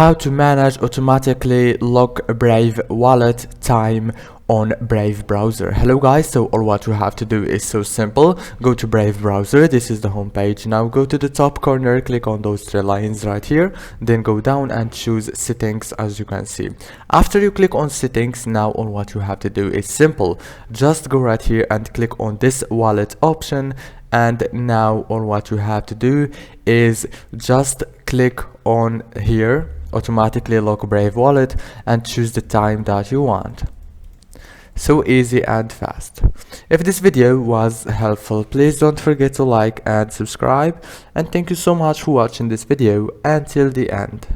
how to manage automatically lock Brave wallet time on Brave browser. Hello guys, so all what you have to do is so simple. Go to Brave browser. This is the home page. Now go to the top corner, click on those three lines right here, then go down and choose settings. As you can see, after you click on settings, now all what you have to do is simple. Just go right here and click on this wallet option, and now all what you have to do is just click on here, automatically lock Brave wallet, and choose the time that you want. So easy and fast. If this video was helpful, please don't forget to like and subscribe, and thank you so much for watching this video until the end.